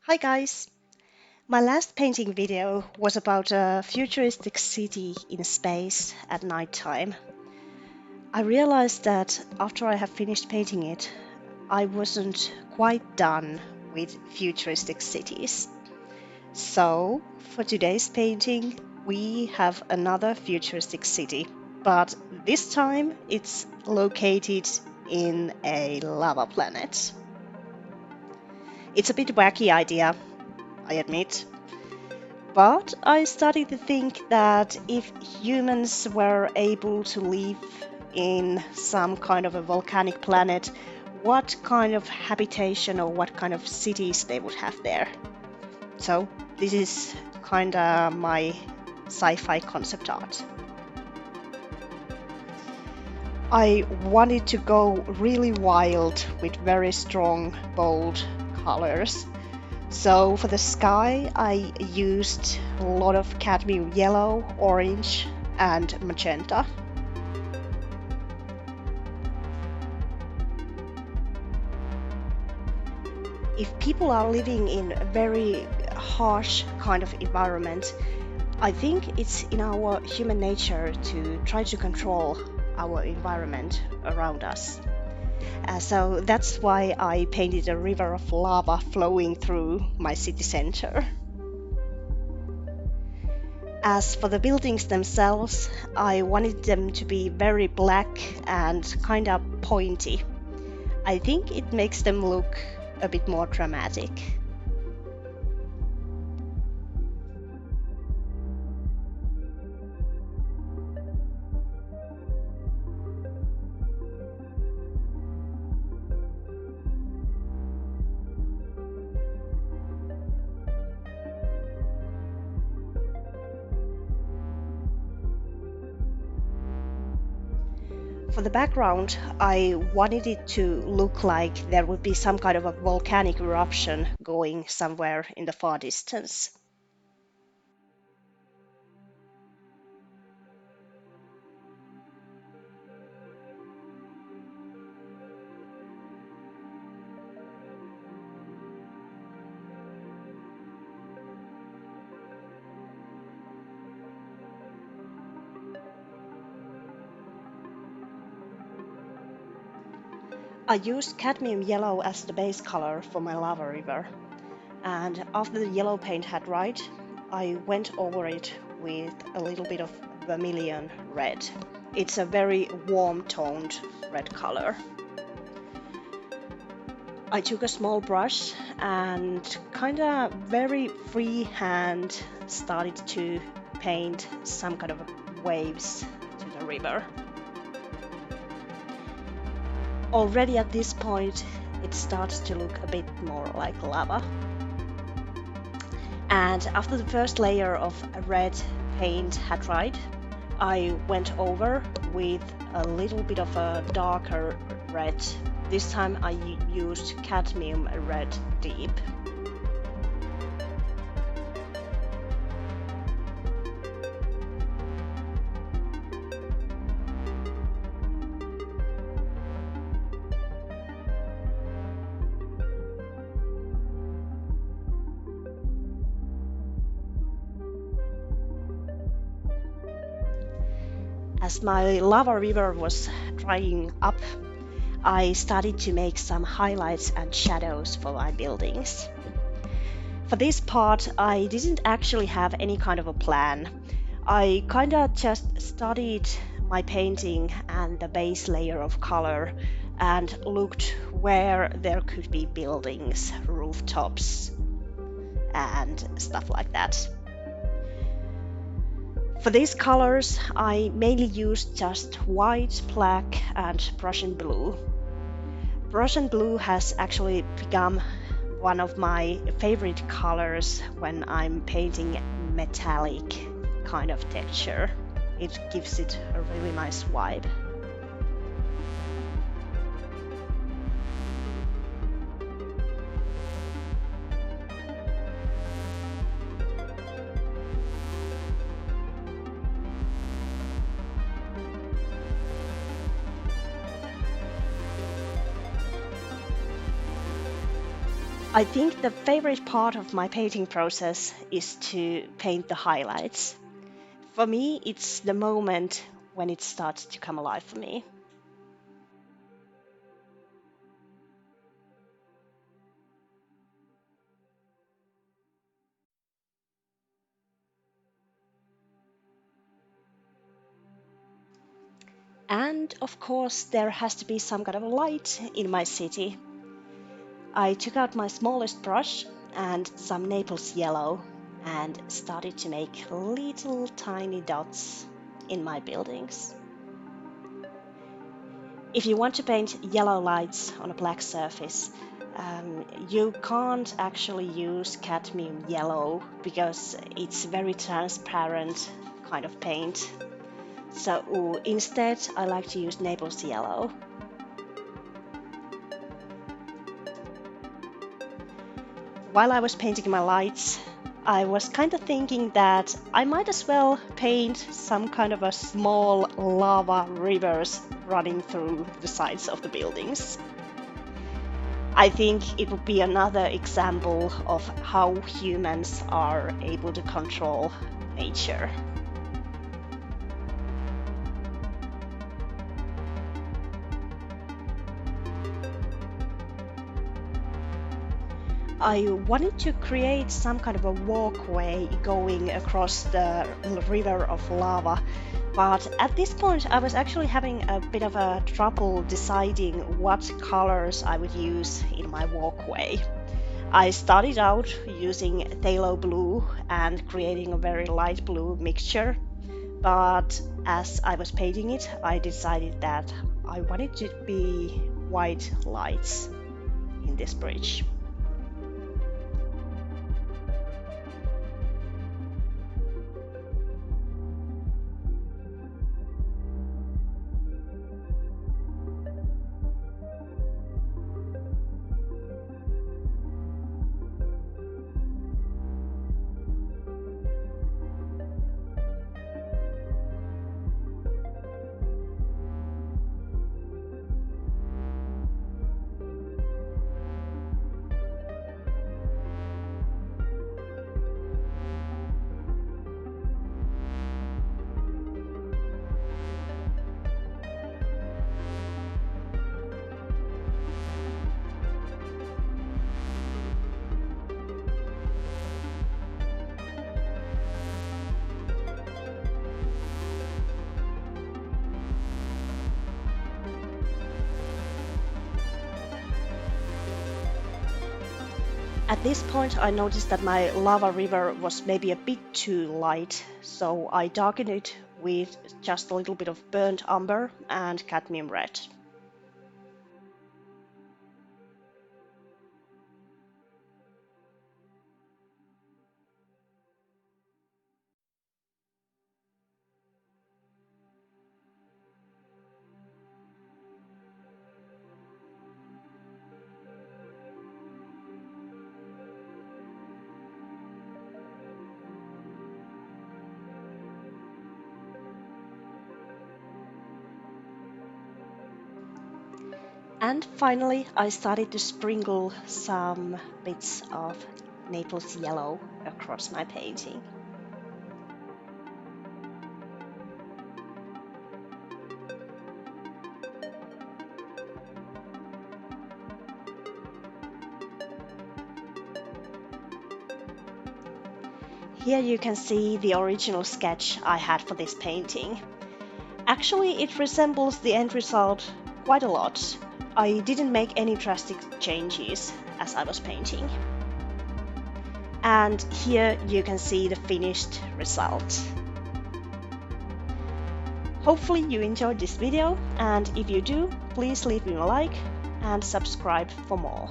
Hi guys! My last painting video was about a futuristic city in space at night time. I realized that after I have finished painting it, I wasn't quite done with futuristic cities. So, for today's painting, we have another futuristic city, but this time it's located in a lava planet. It's a bit wacky idea, I admit. But I started to think that if humans were able to live in some kind of a volcanic planet, what kind of habitation or what kind of cities they would have there. So this is kind of my sci-fi concept art. I wanted to go really wild with very strong, bold colors. So for the sky, I used a lot of cadmium yellow, orange, and magenta. If people are living in a very harsh kind of environment, I think it's in our human nature to try to control our environment around us. So that's why I painted a river of lava flowing through my city center. As for the buildings themselves, I wanted them to be very black and kind of pointy. I think it makes them look a bit more dramatic. For the background, I wanted it to look like there would be some kind of a volcanic eruption going somewhere in the far distance. I used cadmium yellow as the base color for my lava river, and after the yellow paint had dried, I went over it with a little bit of vermilion red. It's a very warm toned red color. I took a small brush and kinda very freehand started to paint some kind of waves to the river. Already at this point, it starts to look a bit more like lava. And after the first layer of red paint had dried, I went over with a little bit of a darker red. This time I used cadmium red deep. As my lava river was drying up, I started to make some highlights and shadows for my buildings. For this part, I didn't actually have any kind of a plan. I kinda just studied my painting and the base layer of color and looked where there could be buildings, rooftops, and stuff like that. For these colors, I mainly used just white, black, and Prussian blue. Prussian blue has actually become one of my favorite colors when I'm painting metallic kind of texture. It gives it a really nice vibe. I think the favorite part of my painting process is to paint the highlights. For me, it's the moment when it starts to come alive for me. And of course, there has to be some kind of light in my city. I took out my smallest brush and some Naples yellow and started to make little tiny dots in my buildings. If you want to paint yellow lights on a black surface, you can't actually use cadmium yellow because it's very transparent kind of paint. So instead, I like to use Naples yellow. While I was painting my lights, I was kind of thinking that I might as well paint some kind of a small lava rivers running through the sides of the buildings. I think it would be another example of how humans are able to control nature. I wanted to create some kind of a walkway going across the river of lava, but at this point I was actually having a bit of a trouble deciding what colors I would use in my walkway. I started out using phthalo blue and creating a very light blue mixture, but as I was painting it, I decided that I wanted to be white lights in this bridge. At this point, I noticed that my lava river was maybe a bit too light, so I darkened it with just a little bit of burnt umber and cadmium red. And finally, I started to sprinkle some bits of Naples yellow across my painting. Here you can see the original sketch I had for this painting. Actually, it resembles the end result quite a lot. I didn't make any drastic changes as I was painting. And here you can see the finished result. Hopefully you enjoyed this video, and if you do, please leave me a like and subscribe for more.